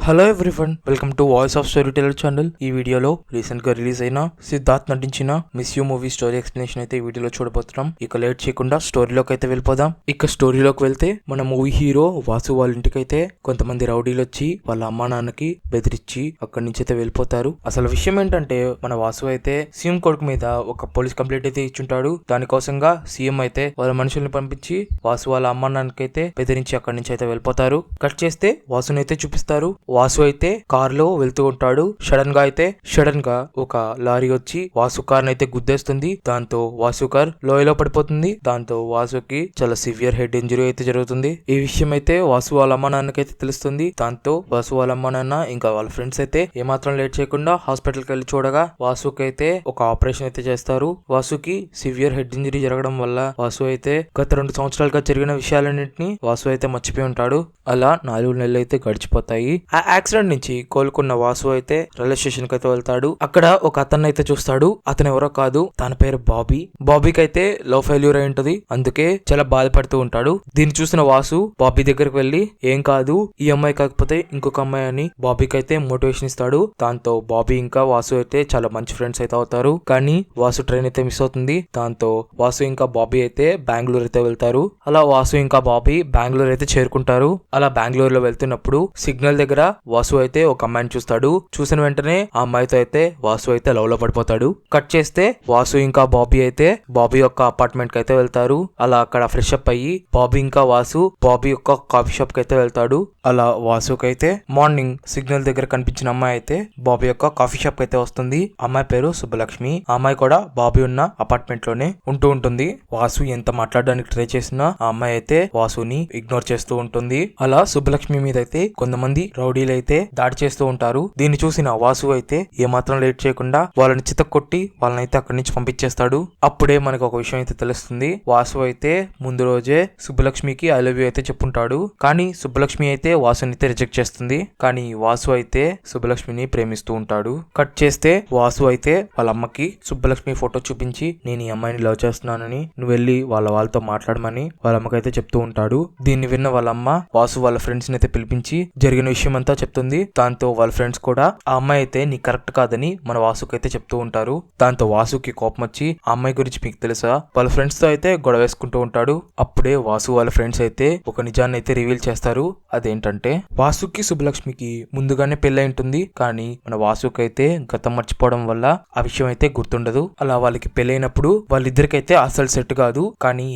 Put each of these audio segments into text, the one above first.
Hello everyone, welcome to voice of story teller channel. ఈ వీడియోలో recent గా release అయిన సిద్ధార్థ్ నటించిన miss you movie story explanation అయితే ఈ వీడియోలో చూడబోతున్నాం. ఇక లేట్ చేయకుండా స్టోరీలోకి అయితే వెళ్ళిపోదాం. ఇక స్టోరీలోకి వెళ్తే మన మూవీ హీరో వాసు వాళ్ళ ఇంటికి అయితే కొంతమంది రౌడీలు వచ్చి వాళ్ళ అమ్మా నాన్నకి బెదిరించి అక్కడి నుంచి అయితే వెళ్ళిపోతారు. అసలు విషయం ఏంటంటే మన వాసు అయితే సీఎం కొడుకు మీద ఒక పోలీస్ కంప్లైంట్ అయితే ఇచ్చుంటాడు. దానికోసంగా సీఎం అయితే వాళ్ళ మనుషుల్ని పంపించి వాసు వాళ్ళ అమ్మా నాన్నకి అయితే బెదిరించి అక్కడి నుంచి అయితే వెళ్ళిపోతారు. కట్ చేస్తే వాసుని అయితే చూపిస్తారు. వాసు అయితే కార్ లో వెళ్తూ ఉంటాడు. సడన్ గా ఒక లారీ వచ్చి వాసు కార్ అయితే గుద్దేస్తుంది. దాంతో వాసు కార్ లోయలో పడిపోతుంది. దాంతో వాసుకి చాలా సివియర్ హెడ్ ఇంజరీ అయితే జరుగుతుంది. ఈ విషయం అయితే వాసు వాళ్ళ అమ్మ నాన్నకైతే తెలుస్తుంది. దాంతో వాసు వాళ్ళ అమ్మ నాన్న ఇంకా వాళ్ళ ఫ్రెండ్స్ అయితే ఏమాత్రం లేట్ చేయకుండా హాస్పిటల్ కి వెళ్ళి చూడగా వాసుకి అయితే ఒక ఆపరేషన్ అయితే చేస్తారు. వాసుకి సివియర్ హెడ్ ఇంజరీ జరగడం వల్ల వాసు అయితే గత 2 సంవత్సరాలుగా జరిగిన విషయాలన్నింటినీ వాసు అయితే మర్చిపోయి ఉంటాడు. అలా 4 నెలలు అయితే గడిచిపోతాయి. ఆ యాక్సిడెంట్ నుంచి కోలుకున్న వాసు అయితే రైల్వే స్టేషన్ కి అయితే వెళ్తాడు. అక్కడ ఒక అతన్ని అయితే చూస్తాడు. అతను ఎవరో కాదు, తన పేరు బాబీ. బాబీకి అయితే లవ్ ఫెయిల్యూర్ అయి ఉంటది. అందుకే చాలా బాధపడుతూ ఉంటాడు. దీన్ని చూసిన వాసు బాబీ దగ్గరికి వెళ్లి ఏం కాదు, ఈ అమ్మాయి కాకపోతే ఇంకొక అమ్మాయి అని బాబీకి అయితే మోటివేషన్ ఇస్తాడు. దాంతో బాబీ ఇంకా వాసు అయితే చాలా మంచి ఫ్రెండ్స్ అయితే అవుతారు. కానీ వాసు ట్రైన్ అయితే మిస్ అవుతుంది. దాంతో వాసు ఇంకా బాబీ అయితే బెంగళూరు అయితే వెళ్తారు. అలా వాసు ఇంకా బాబీ బెంగళూరు అయితే చేరుకుంటారు. అలా బెంగళూరు లో వెళ్తున్నప్పుడు సిగ్నల్ దగ్గర వాసు అయితే ఒక అమ్మాయిని చూస్తాడు. చూసిన వెంటనే ఆ అమ్మాయితో అయితే వాసు అయితే లవ్ లో పడిపోతాడు. కట్ చేస్తే వాసు ఇంకా బాబీ అయితే బాబీ యొక్క అపార్ట్మెంట్ కి అయితే వెళ్తారు. అలా అక్కడ ఫ్రెష్ అప్ అయ్యి బాబీ ఇంకా వాసు బాబీ యొక్క కాఫీ షాప్ కి అయితే వెళ్తాడు. అలా వాసుకి అయితే మార్నింగ్ సిగ్నల్ దగ్గర కనిపించిన అమ్మాయి అయితే బాబీ యొక్క కాఫీ షాప్ కి అయితే వస్తుంది. అమ్మాయి పేరు సుబ్బలక్ష్మి. ఆ అమ్మాయి కూడా బాబీ ఉన్న అపార్ట్మెంట్ లోనే ఉంటూ ఉంటుంది. వాసు ఎంత మాట్లాడడానికి ట్రై చేసినా ఆ అమ్మాయి అయితే వాసుని ఇగ్నోర్ చేస్తూ ఉంటుంది. అలా సుబ్బలక్ష్మి మీద అయితే కొంతమంది రౌడీలు అయితే దాడి చేస్తూ ఉంటారు. దీన్ని చూసిన వాసు అయితే ఏమాత్రం లేట్ చేయకుండా వాళ్ళని చితక్కొట్టి వాళ్ళనైతే అక్కడి నుంచి పంపించేస్తాడు. అప్పుడే మనకు ఒక విషయం అయితే తెలుస్తుంది. వాసు అయితే ముందు రోజే సుబ్బలక్ష్మికి ఐ లవ్ యూ అయితే చెప్పుంటాడు. కానీ సుబ్బలక్ష్మి అయితే వాసుని అయితే రిజెక్ట్ చేస్తుంది. కానీ వాసు అయితే సుబ్బలక్ష్మిని ప్రేమిస్తూ ఉంటాడు. కట్ చేస్తే వాసు అయితే వాళ్ళ అమ్మకి సుబ్బలక్ష్మి ఫోటో చూపించి నేను ఈ అమ్మాయిని లవ్ చేస్తున్నానని నువ్వు వెళ్ళి వాళ్ళతో మాట్లాడమని వాళ్ళ అమ్మకైతే చెప్తూ ఉంటాడు. దీన్ని విన్న వాళ్ళ అమ్మ వాసు వాళ్ళ ఫ్రెండ్స్ ని అయితే పిలిపించి జరిగిన విషయం అంతా చెప్తుంది. దాంతో వాళ్ళ ఫ్రెండ్స్ కూడా ఆ అమ్మాయి అయితే నీ కరెక్ట్ కాదని మన వాసుకి అయితే చెప్తూ ఉంటారు. దాంతో వాసుకి కోపం వచ్చి ఆ అమ్మాయి గురించి మీకు తెలుసా వాళ్ళ ఫ్రెండ్స్ తో అయితే గొడవ వేసుకుంటూ ఉంటాడు. అప్పుడే వాసు వాళ్ళ ఫ్రెండ్స్ అయితే ఒక నిజాన్ని అయితే రివీల్ చేస్తారు. అదేంటంటే వాసుకి సుబ్బలక్ష్మికి ముందుగానే పెళ్లి ఉంటుంది. కానీ మన వాసుకి అయితే గతం మర్చిపోవడం వల్ల ఆ విషయం అయితే గుర్తుండదు. అలా వాళ్ళకి పెళ్ళైనప్పుడు వాళ్ళిద్దరికైతే అసలు సెట్ కాదు. కానీ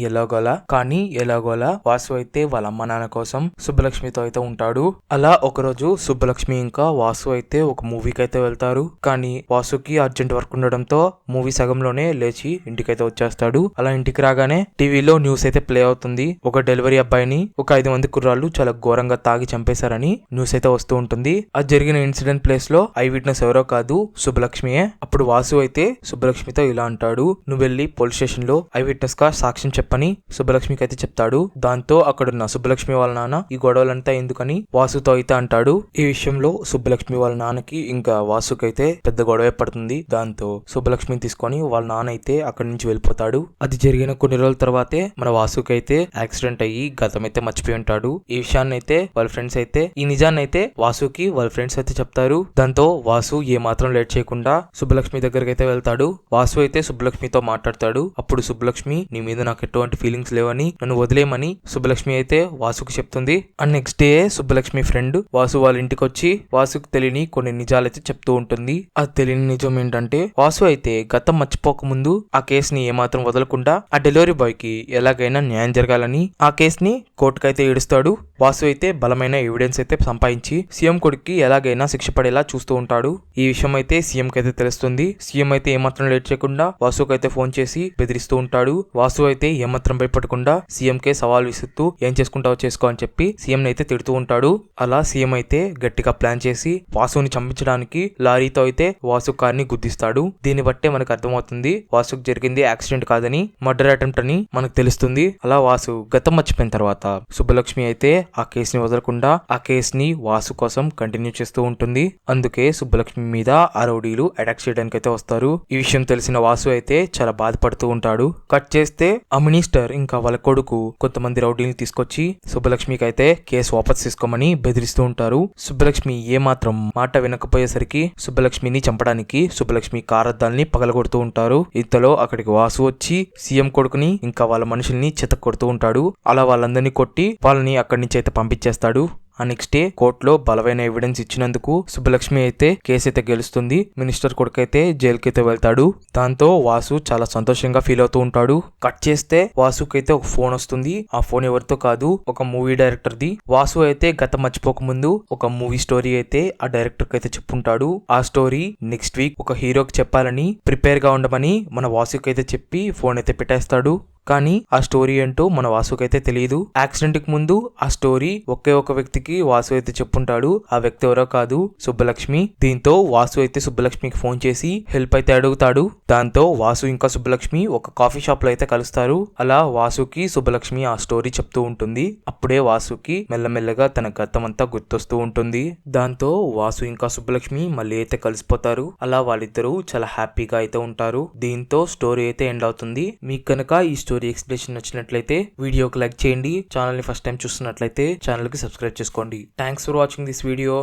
ఎలాగోలా వాసు అయితే వాళ్ళ అమ్మ నాన్న కోసం సుబ్బలక్ష్మితో అయితే ఉంటాడు. అలా ఒకరోజు సుబ్బలక్ష్మి ఇంకా వాసు అయితే ఒక మూవీకి అయితే వెళ్తారు. కానీ వాసుకి అర్జెంట్ వర్క్ ఉండడంతో మూవీ సగంలోనే లేచి ఇంటికైతే వచ్చేస్తాడు. అలా ఇంటికి రాగానే టీవీలో న్యూస్ అయితే ప్లే అవుతుంది. ఒక డెలివరీ అబ్బాయిని ఒక 5 మంది కుర్రాళ్ళు చాలా ఘోరంగా తాగి చంపేశారని న్యూస్ అయితే వస్తూ ఉంటుంది. అది జరిగిన ఇన్సిడెంట్ ప్లేస్ లో ఐ విట్నెస్ ఎవరో కాదు సుబ్బలక్ష్మియే. అప్పుడు వాసు అయితే సుబ్బలక్ష్మితో ఇలా అంటాడు, నువ్వు వెళ్ళి పోలీస్ స్టేషన్ లో ఐ విట్నెస్ గా సాక్ష్యం చెప్పని సుబ్బలక్ష్మికి అయితే చెప్తాడు. దాంతో అక్కడున్న సుబ్బలక్ష్మి వాళ్ళ నాన్న ఈ గొడవలంతా ఎందుకని వాసుతో అయితే అంటాడు. ఈ విషయంలో సుబ్బలక్ష్మి వాళ్ళ నాన్నకి ఇంకా వాసుకైతే పెద్ద గొడవ పడుతుంది. దాంతో సుబ్బలక్ష్మిని తీసుకొని వాళ్ళ నాన్న అయితే అక్కడి నుంచి వెళ్ళిపోతాడు. అది జరిగిన కొన్ని రోజుల తర్వాతే మన వాసుకైతే యాక్సిడెంట్ అయ్యి గతం అయితే మర్చిపోయి ఉంటాడు. ఈ విషయాన్ని అయితే వాళ్ళ ఫ్రెండ్స్ అయితే ఈ నిజాన్ని అయితే వాసుకి వాళ్ళ ఫ్రెండ్స్ అయితే చెప్తారు. దాంతో వాసు ఏ మాత్రం లేట్ చేయకుండా సుబ్బలక్ష్మి దగ్గరికి అయితే వెళ్తాడు. వాసు అయితే సుబ్బలక్ష్మితో మాట్లాడతాడు. అప్పుడు సుబ్బలక్ష్మి నీ మీద నాకు ఎటువంటి ఫీలింగ్స్ లేవని నన్ను వదిలేయమని సుబ్బలక్ష్మి అయితే వాసుకు చెప్తుంది. And next day Subbalakshmi friend Vasu వాళ్ళ ఇంటికి వచ్చి వాసుకు తెలియని కొన్ని నిజాలైతే చెప్తూ ఉంటుంది. అది తెలియని నిజం ఏంటంటే వాసు అయితే గతం మర్చిపోక ముందు ఆ కేసుని ఏమాత్రం వదలకుండా ఆ డెలివరీ బాయ్ కి ఎలాగైనా న్యాయం జరగాలని ఆ కేసుని కోర్టుకైతే ఏడుస్తాడు. వాసు అయితే బలమైన ఎవిడెన్స్ అయితే సంపాదించి సీఎం కొడుక్కి ఎలాగైనా శిక్ష పడేలా చూస్తూ ఉంటాడు. ఈ విషయం అయితే సీఎం కి అయితే తెలుస్తుంది. సీఎం అయితే ఏమాత్రం లేట్ చేయకుండా వాసుకు అయితే ఫోన్ చేసి బెదిరిస్తూ ఉంటాడు. వాసు అయితే ఏమాత్రం భయపడకుండా సీఎం కే సవాల్ విసురుతూ ఏం చేసుకుంటావో చేసుకో అని చెప్పి సీఎం అయితే తిడుతూ ఉంటాడు. అలా సీఎం అయితే గట్టిగా ప్లాన్ చేసి వాసుని చంపించడానికి లారీతో అయితే వాసు కార్ ని గుద్దిస్తాడు. దీన్ని బట్టే మనకు అర్థమవుతుంది వాసుకు జరిగింది యాక్సిడెంట్ కాదని మర్డర్ అటెంప్ట్ అని మనకు తెలుస్తుంది. అలా వాసు గతం మర్చిపోయిన తర్వాత సుబ్బలక్ష్మి అయితే ఆ కేసుని వదలకుండా ఆ కేసుని వాసు కోసం కంటిన్యూ చేస్తూ ఉంటుంది. అందుకే సుబ్బలక్ష్మి మీద ఆ రౌడీలు అటాక్ చేయడానికి అయితే వస్తారు. ఈ విషయం తెలిసిన వాసు అయితే చాలా బాధపడుతూ ఉంటాడు. కట్ చేస్తే ఆ మినిస్టర్ ఇంకా వాళ్ళ కొడుకు కొంతమంది రౌడీని తీసుకొచ్చి సుబ్బలక్ష్మికి అయితే కేసు వాపస్ తీసుకోమని బెదిరిస్తూ ఉంటారు. ఉంటారు. సుబ్బలక్ష్మి ఏమాత్రం మాట వినకపోయేసరికి సుబ్బలక్ష్మిని చంపడానికి సుబ్బలక్ష్మి కారద్దాల్ని పగలగొడుతూ ఉంటారు. ఇంతలో అక్కడికి వాసు వచ్చి సీఎం కొడుకుని ఇంకా వాళ్ళ మనుషుల్ని చితక్కొడుతూ ఉంటాడు. అలా వాళ్ళందరినీ కొట్టి వాళ్ళని అక్కడి నుంచి అయితే పంపించేస్తాడు. ఆ నెక్స్ట్ డే కోర్టులో బలమైన ఎవిడెన్స్ ఇచ్చినందుకు సుబ్బలక్ష్మి అయితే కేసు అయితే గెలుస్తుంది. మినిస్టర్ కొడుకు అయితే జైలుకి అయితే వెళ్తాడు. దాంతో వాసు చాలా సంతోషంగా ఫీల్ అవుతూ ఉంటాడు. కట్ చేస్తే వాసుకి అయితే ఒక ఫోన్ వస్తుంది. ఆ ఫోన్ ఎవరితో కాదు, ఒక మూవీ డైరెక్టర్ ది. వాసు అయితే గతం మర్చిపోక ముందు ఒక మూవీ స్టోరీ అయితే ఆ డైరెక్టర్ కి అయితే చెప్పుంటాడు. ఆ స్టోరీ నెక్స్ట్ వీక్ ఒక హీరోకి చెప్పాలని ప్రిపేర్ గా ఉండమని మన వాసుకి అయితే చెప్పి ఫోన్ అయితే పెట్టేస్తాడు. కానీ ఆ స్టోరీ ఏంటో మన వాసుకైతే తెలియదు. యాక్సిడెంట్ కి ముందు ఆ స్టోరీ ఒకే ఒక వ్యక్తికి వాసు అయితే చెప్పుంటాడు. ఆ వ్యక్తి ఎవరో కాదు, సుబ్బలక్ష్మి. దీంతో వాసు అయితే సుబ్బలక్ష్మికి ఫోన్ చేసి హెల్ప్ అయితే అడుగుతాడు. దాంతో వాసు ఇంకా సుబ్బలక్ష్మి ఒక కాఫీ షాప్ లో అయితే కలుస్తారు. అలా వాసుకి సుబ్బలక్ష్మి ఆ స్టోరీ చెప్తూ ఉంటుంది. అప్పుడే వాసుకి మెల్లమెల్లగా తన గతం అంతా గుర్తొస్తూ ఉంటుంది. దాంతో వాసు ఇంకా సుబ్బలక్ష్మి మళ్ళీ అయితే కలిసిపోతారు. అలా వాళ్ళిద్దరూ చాలా హ్యాపీగా అయితే ఉంటారు. దీంతో స్టోరీ అయితే ఎండ్ అవుతుంది. మీకు కనుక ఈ స్టోరీ ఎక్స్ప్లెనేషన్ నచ్చినట్లయితే వీడియోకి లైక్ చేయండి. ఛానల్ ని ఫస్ట్ టైం చూస్తున్నట్లయితే ఛానల్ కి సబ్స్క్రైబ్ చేసుకోండి. Thanks for watching this video.